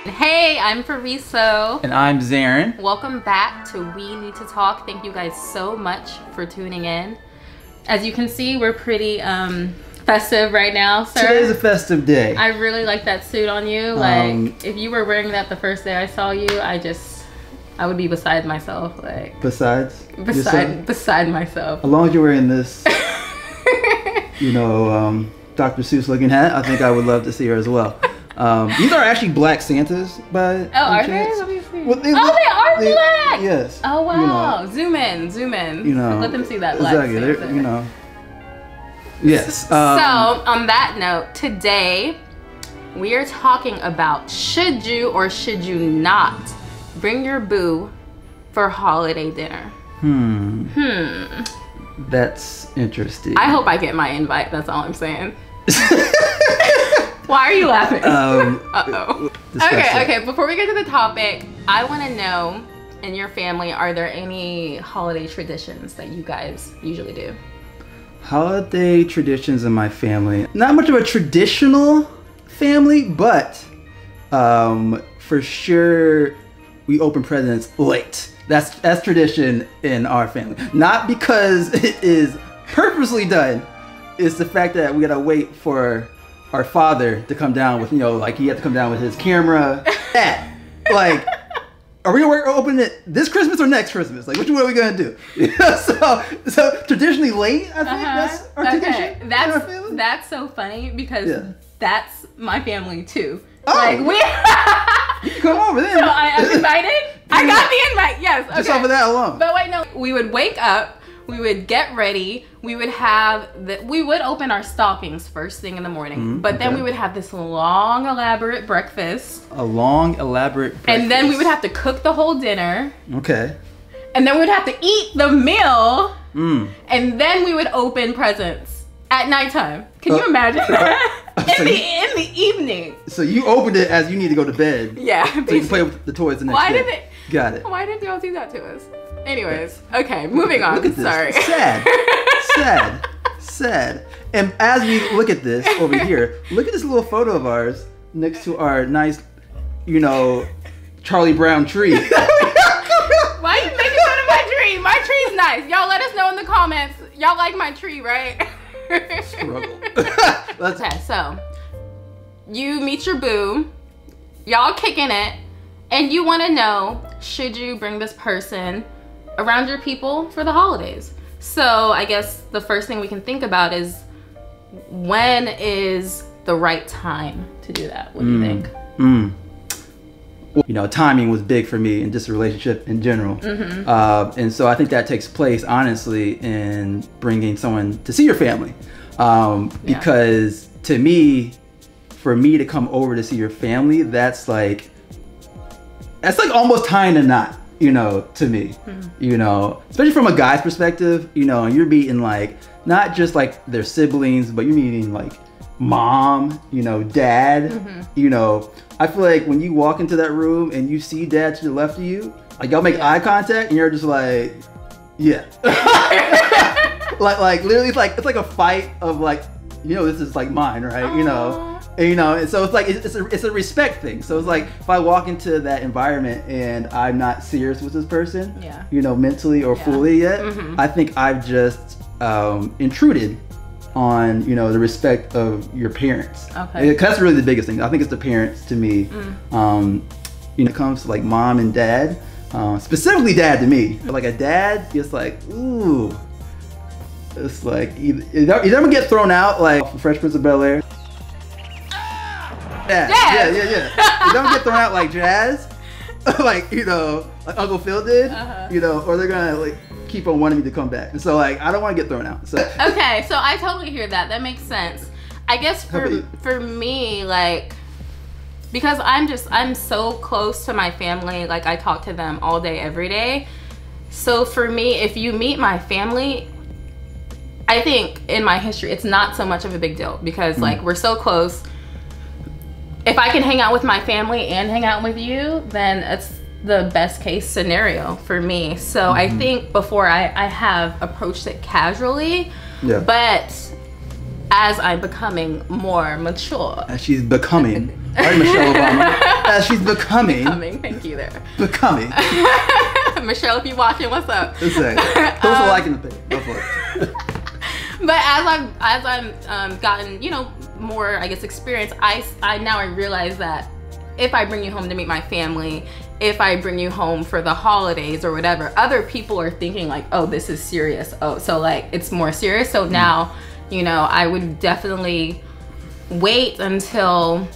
Hey, I'm Fariso. And I'm Zerin. Welcome back to We Need to Talk. Thank you guys so much for tuning in. As you can see, we're pretty festive right now, sir. Today's a festive day. I really like that suit on you. Like, if you were wearing that the first day I saw you, I would be beside myself. Like, beside myself. As long as you're wearing this, Dr. Seuss looking hat, I think I would love to see her as well. These are actually black Santas, but are they? Let me see. Well, they are black. Yes. Oh wow! Zoom in. Let them see that black Santa. Yes. So on that note, today we are talking about should you or should you not bring your boo for holiday dinner? That's interesting. I hope I get my invite. That's all I'm saying. Why are you laughing? Uh-oh. Okay. Before we get to the topic, I want to know, in your family, are there any holiday traditions that you guys usually do? Holiday traditions in my family. Not much of a traditional family, but for sure we open presents late. That's tradition in our family. Not because it is purposely done. It's the fact that we gotta wait for our father to come down with, like he had to come down with his camera. Like, are we gonna open it this Christmas or next Christmas? Like, which one are we gonna do? So traditionally late, I think that's our tradition. That's so funny because that's my family too. Oh, like you can come over then. So I'm invited. I got the invite. Yes. Okay. Just off of that alone. But wait, no. We would wake up. We would get ready. We would open our stockings first thing in the morning. But then we would have this long, elaborate breakfast. A long, elaborate breakfast. And then we would have to cook the whole dinner. Okay. And then we would have to eat the meal. And then we would open presents at nighttime. Can you imagine that? In the evening. So you opened it as you need to go to bed. Yeah. So you can play with the toys the next day. Got it. Why didn't y'all do that to us? Anyways, okay, moving on. Look at this. Sorry. Sad. And as we look at this over here, look at this little photo of ours next to our nice, Charlie Brown tree. Why are you making fun of my tree? My tree's nice. Y'all let us know in the comments. Y'all like my tree, right? Struggle. Okay, so you meet your boo. Y'all kicking it. And you want to know, should you bring this person around your people for the holidays? So I guess the first thing we can think about is, when is the right time to do that? What do you think? Timing was big for me in just a relationship in general. And so I think that takes place, honestly, in bringing someone to see your family. Because to me, for me to come over to see your family, that's like almost tying a knot, to me, especially from a guy's perspective, and you're meeting like, not just like their siblings, but you're meeting like mom, dad, I feel like when you walk into that room and you see dad to the left of you, like y'all make eye contact and you're just like, like literally it's like a fight of like, this is like mine, right? And so it's like it's a respect thing. So it's like, if I walk into that environment and I'm not serious with this person, mentally or fully yet, I think I've just intruded on the respect of your parents. Okay. Because that's really the biggest thing. I think it's the parents to me. It comes to like mom and dad, specifically dad to me. Like a dad, it's like, ooh. It's like, you never get thrown out like Fresh Prince of Bel-Air. Yeah. You don't get thrown out like Jazz, like like Uncle Phil did, or they're gonna like keep on wanting me to come back. And so like, I don't want to get thrown out. So okay, so I totally hear that. That makes sense. I guess for me, like, because I'm so close to my family, like I talk to them all day, every day. So for me, if you meet my family, I think in my history, it's not so much of a big deal because like we're so close. If I can hang out with my family and hang out with you, then it's the best case scenario for me. So I think before I have approached it casually, but as I'm becoming more mature. As she's becoming. Right, Michelle Obama. As she's becoming. Thank you there. Becoming. Michelle, if you're watching, what's up? Throw some like in the page. Go for it. But as I've gotten, you know, more, I guess, experience, I now realize that if I bring you home to meet my family, if I bring you home for the holidays or whatever, other people are thinking like, oh, this is serious. Oh, so like it's more serious. So now, you know, I would definitely wait until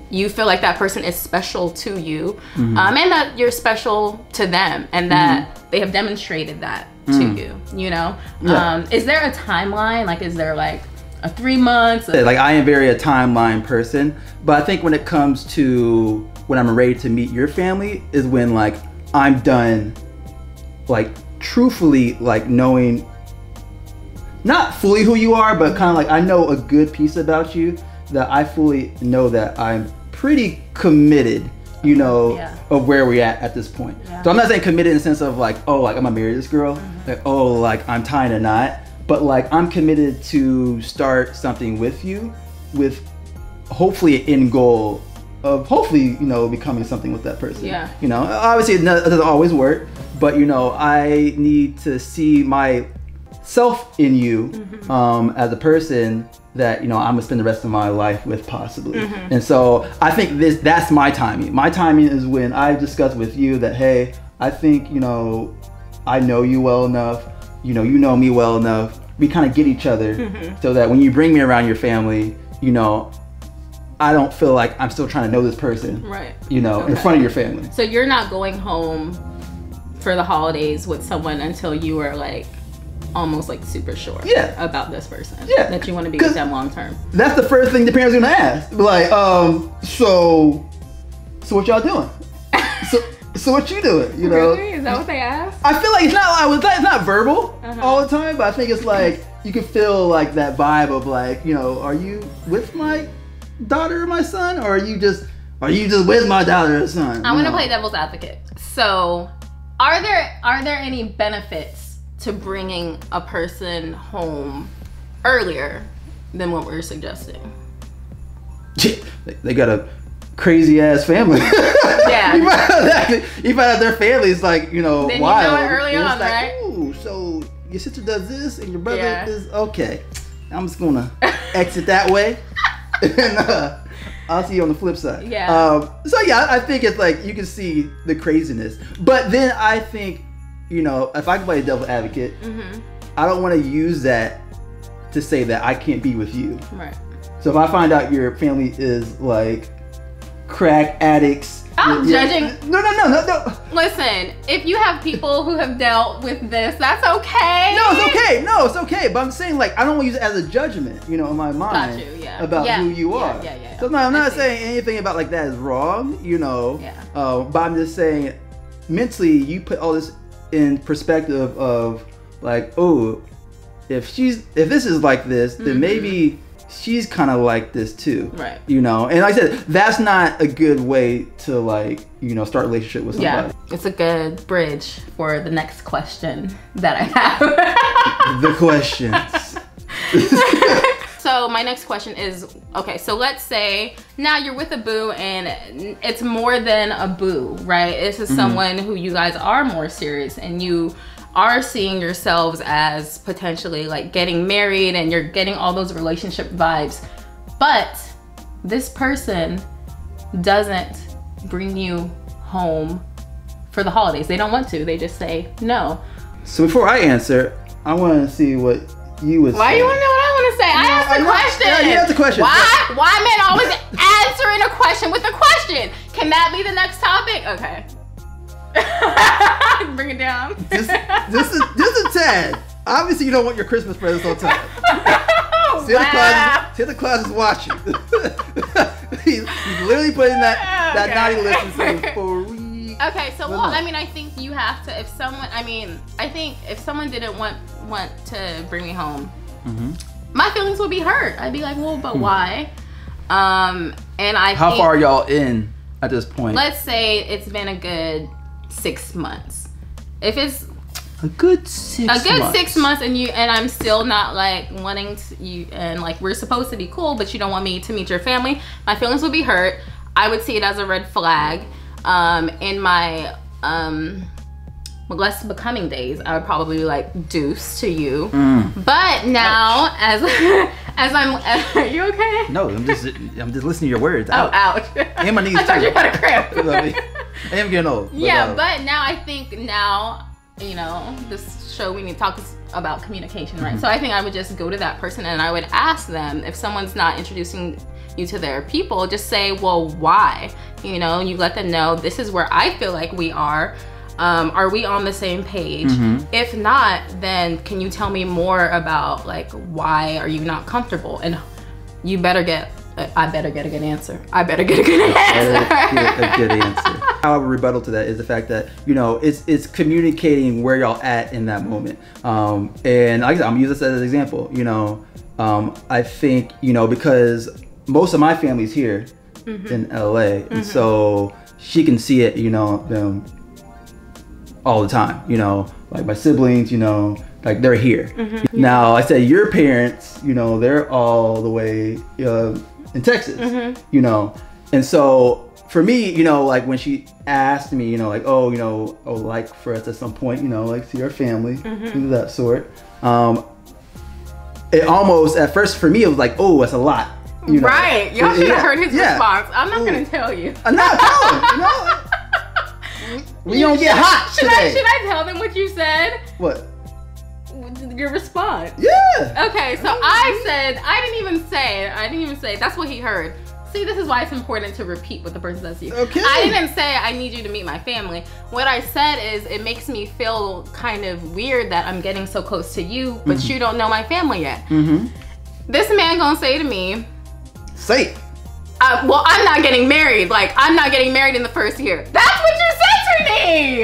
you feel like that person is special to you, and that you're special to them, and that they have demonstrated that to you, you know? Yeah. Is there a timeline? Like, is there like a 3 months? Like, I am very a timeline person, but I think when it comes to when I'm ready to meet your family is when like I'm done, like truthfully, like knowing not fully who you are, but kind of like I know a good piece about you, that I fully know that I'm pretty committed, you know, of where we're at this point. So I'm not saying committed in the sense of like, oh, like I'm gonna marry this girl, like, oh, like I'm tying a knot, but like I'm committed to start something with you, with hopefully an end goal of hopefully, you know, becoming something with that person. You know, obviously it doesn't always work, but you know, I need to see myself in you as a person that, you know, I'm gonna spend the rest of my life with possibly. And so I think that's my timing. My timing is when I discuss with you that, hey, I think, you know, I know you well enough, you know me well enough. We kind of get each other so that when you bring me around your family, you know, I don't feel like I'm still trying to know this person, you know, in front of your family. So you're not going home for the holidays with someone until you are like almost like super sure about this person, that you want to be with them long term. That's the first thing the parents are gonna ask, like, so what y'all doing? so what you doing? You know, really? Is that what they ask? I feel like it's not verbal all the time, but I think it's like you can feel like that vibe of like, you know, are you with my daughter or my son, or are you just with my daughter or son? I'm gonna play devil's advocate. So, are there any benefits to bringing a person home earlier than what we're suggesting? They got a crazy ass family. Yeah. you find out their family is like, you know, then wild. You know it early on, like, right? ooh, so your sister does this and your brother is okay. I'm just gonna exit that way, and I'll see you on the flip side. So yeah, I think it's like you can see the craziness, but then I think, you know, if I can play devil's advocate, I don't want to use that to say that I can't be with you. Right. So if I find out your family is like crack addicts, I'm judging. No. Listen, if you have people who have dealt with this, that's okay. No, it's okay. No, it's okay. But I'm saying like I don't want to use it as a judgment, you know, in my mind about who you are. So I'm not saying anything about like that is wrong, you know. But I'm just saying mentally, you put all this in perspective of like, oh, if this is like this, then maybe she's kind of like this too, right? You know, and like I said, that's not a good way to like, you know, start a relationship with somebody. It's a good bridge for the next question that I have. The questions. So my next question is, okay, so let's say now you're with a boo and it's more than a boo, right? This is someone who you guys are more serious and you are seeing yourselves as potentially like getting married and you're getting all those relationship vibes, but this person doesn't bring you home for the holidays. They don't want to, they just say no. So before I answer, I want to see what you would say. Why do you want to know what I want to say? I asked the question. Yeah, you asked the question. Why men always answering a question with a question? Can that be the next topic? Okay. Bring it down. Just a tad. Obviously, you don't want your Christmas presents on time. Santa Claus is watching. he's literally putting that naughty list and saying for real. Okay, so well, I mean, I think you have to. I think if someone didn't want to bring me home, my feelings would be hurt. I'd be like, well, but why? And how far are y'all in at this point? Let's say it's been a good 6 months. If it's A good 6 months. A good 6 months, and I'm still not like wanting to, you, and like we're supposed to be cool, but you don't want me to meet your family. My feelings would be hurt. I would see it as a red flag. In my less becoming days, I would probably be like deuce to you. But now, ouch. as I'm, are you okay? No, I'm just listening to your words. Ouch. Oh, ouch! And my knees I thought too. you had a cramp. I am getting old. Yeah, but now I think you know, this show we need to talk about communication, right? So I think I would just go to that person and I would ask them, if someone's not introducing you to their people, just say, well, why? You know, you let them know, this is where I feel like we are. Are we on the same page? If not, then can you tell me more about like, why are you not comfortable? And you better get, I better get a good answer. I better get a good answer. A good answer. Our rebuttal to that is the fact that, you know, it's communicating where y'all at in that moment. And like I said, I'm gonna use this as an example. You know, I think, you know, because most of my family's here in LA, and so she can see it, you know, them all the time. You know, like my siblings, you know, like they're here. Now, I said your parents, you know, they're all the way in Texas, you know, and so for me, you know, like when she asked me, you know, like, oh, you know, I would like for us at some point, you know, like see our family, things of that sort. It almost, at first for me, it was like, oh, that's a lot. You know? Right, y'all should have heard his response. I'm not gonna tell you. I'm not telling, you know? We don't get hot today. Should I tell them what you said? What? Your response. Yeah. Okay, so I said, I didn't even say, that's what he heard. See, this is why it's important to repeat what the person says to you. Okay. I didn't say I need you to meet my family. What I said is, it makes me feel kind of weird that I'm getting so close to you, but you don't know my family yet. This man gonna say to me, say it. Well, I'm not getting married. Like, I'm not getting married in the first year. That's what you said to me.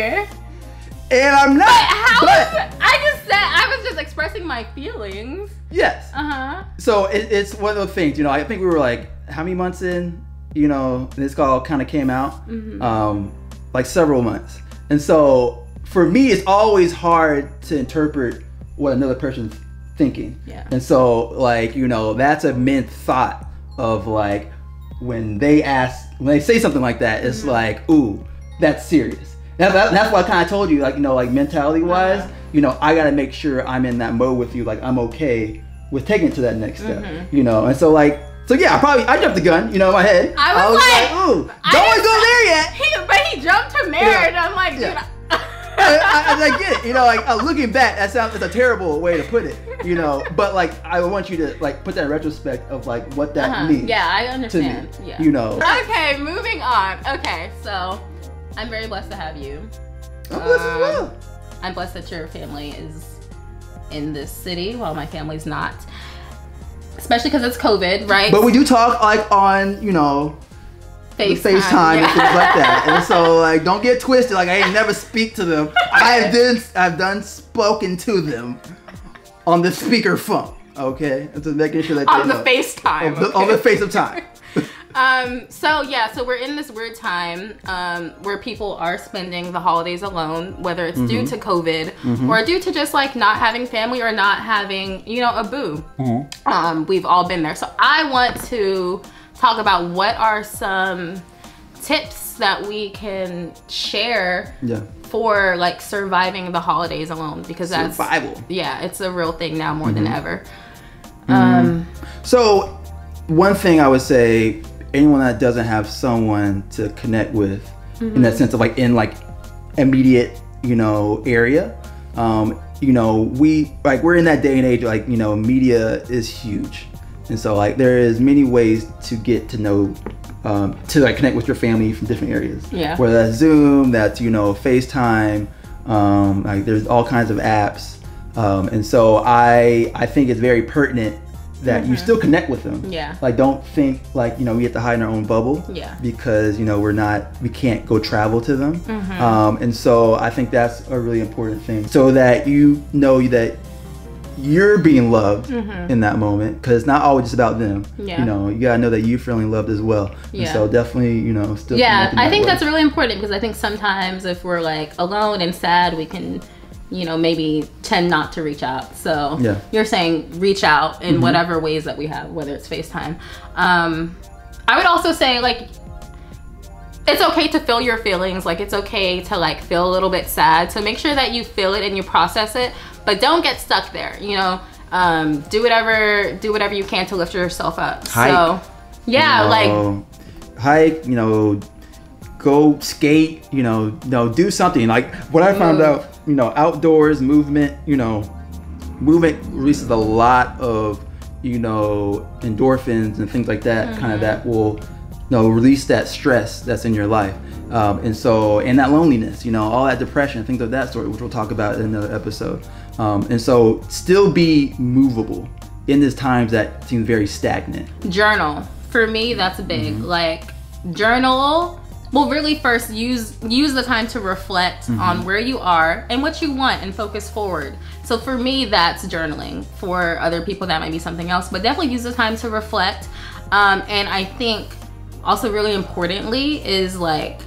And I'm not. I was just expressing my feelings. Yes. So it's one of those things, you know, I think we were like, how many months in, you know, this all kind of came out, like several months. And so for me, it's always hard to interpret what another person's thinking. Yeah. And so like, you know, that's a mint thought of like, when they say something like that, it's like, ooh, that's serious. That's why I kind of told you, like, you know, like mentality wise, you know, I got to make sure I'm in that mode with you. Like, I'm okay with taking it to that next step, you know? And so like, so yeah, I jumped the gun, you know, in my head. I was like, ooh, don't want to go there yet. But he jumped to marriage. I'm like, dude. I get it, you know, like looking back, it's a terrible way to put it, you know, but like, I want you to like put that in retrospect of like what that means. Yeah, I understand. To me, yeah. You know. Okay, moving on. Okay, so I'm very blessed to have you. I'm blessed as well. I'm blessed that your family is in this city while my family's not. Especially because it's COVID, right? But we do talk like on, you know, FaceTime and things like that. And so like, don't get twisted. Like, I ain't never speak to them. I've done spoken to them on the speakerphone. Okay, and so making sure that on the FaceTime. On the face of time. So we're in this weird time where people are spending the holidays alone, whether it's due to COVID or due to just like not having family or not having, you know, a boo. We've all been there. So I want to talk about what are some tips that we can share for like surviving the holidays alone, because that's survival. Yeah, it's a real thing now more than ever. So one thing I would say, anyone that doesn't have someone to connect with in that sense of like in like immediate, you know, area, you know, we're in that day and age, like, you know, media is huge. And so like there is many ways to get to know, to like connect with your family from different areas. Yeah. Whether that's Zoom, that's, you know, FaceTime, like there's all kinds of apps. And so I think it's very pertinent that you still connect with them. Yeah. Like, don't think like, you know, we have to hide in our own bubble. Yeah. Because, you know, we can't go travel to them. And so I think that's a really important thing, so that you know that you're being loved in that moment, because it's not always just about them. Yeah. You know, you gotta know that you're feeling loved as well. Yeah. And so definitely, you know, still. Yeah, I think that's really important, because I think sometimes if we're like alone and sad, we can you know, maybe tend not to reach out. So yeah. You're saying reach out in whatever ways that we have, whether it's FaceTime. I would also say, like, it's okay to feel your feelings. Like, it's okay to like feel a little bit sad. So make sure that you feel it and you process it, but don't get stuck there. You know, do whatever you can to lift yourself up. Hike, so yeah, like hike, you know, go skate, you know, do something. Like what I found out, you know, outdoors movement, you know, movement releases a lot of, you know, endorphins and things like that, kind of that will, you know, release that stress that's in your life. And that loneliness, you know, all that depression, things of that sort, which we'll talk about in another episode. And so still be movable in these times that seem very stagnant. Journal. For me, that's big. Like, journal. Well, really first use the time to reflect on where you are and what you want and focus forward. So for me, that's journaling. For other people, that might be something else, but definitely use the time to reflect. And I think also really importantly is like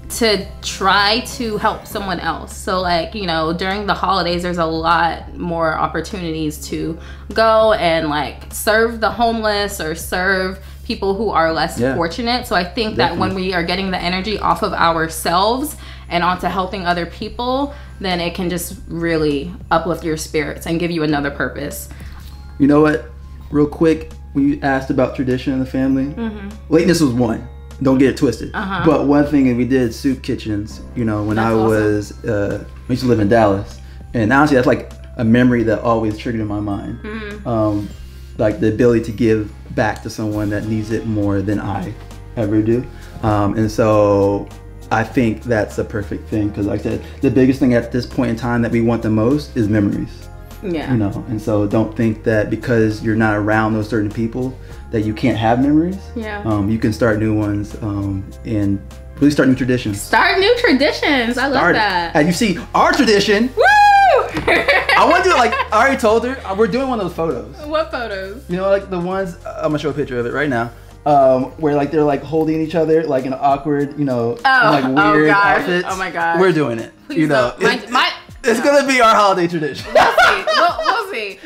to try to help someone else. So like, you know, during the holidays, there's a lot more opportunities to go and like serve the homeless or serve people who are less fortunate. So I think that when we are getting the energy off of ourselves and onto helping other people, then it can just really uplift your spirits and give you another purpose. You know what? Real quick, when you asked about tradition in the family, lateness was one. Don't get it twisted. But one thing that we did, soup kitchens, you know, when I was, I used to live in Dallas. And honestly, that's like a memory that always triggered in my mind. Like the ability to give back to someone that needs it more than I ever do. And so I think that's a perfect thing, because like I said, the biggest thing at this point in time that we want the most is memories. Yeah. You know, and so don't think that because you're not around those certain people that you can't have memories. Yeah. You can start new ones and really start new traditions. Start new traditions. I love that. And you see our tradition. Woo! I want to do it, like I already told her, we're doing one of those photos. What photos? You know, like the ones, I'm gonna show a picture of it right now. Where like they're like holding each other like in an awkward, you know, like weird outfits. Oh my god. We're doing it. Please you know, it's gonna be our holiday tradition. We'll see. We'll see.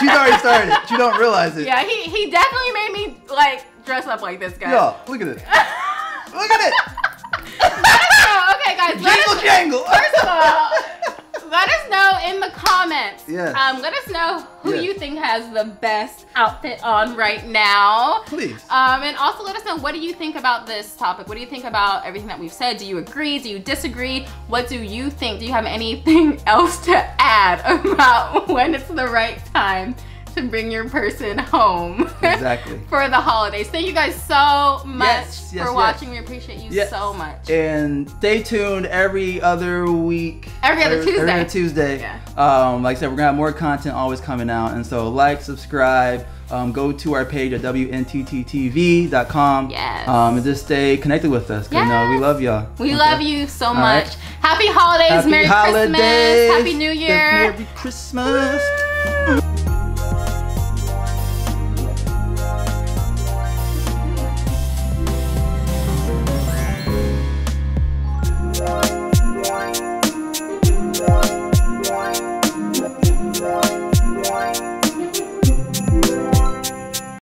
She's already started it. She don't realize it. Yeah, he definitely made me like dress up like this, guys. Yo, look at it. Look at it. Okay, guys. Jangle. First of all, let us know in the comments. Yes. Let us know who you think has the best outfit on right now. Please. And also let us know, what do you think about this topic? What do you think about everything that we've said? Do you agree? Do you disagree? What do you think? Do you have anything else to add about when it's the right time to bring your person home? Exactly. For the holidays. Thank you guys so much for watching. We appreciate you so much. And stay tuned every other week. Every other Tuesday. Yeah. Like I said, we're gonna have more content always coming out. And so like, subscribe, go to our page at WNTTTV.com. Yes. And just stay connected with us. Cause you know, we love y'all. We love you so much. Happy holidays, Merry Christmas, Happy New Year. Merry Christmas.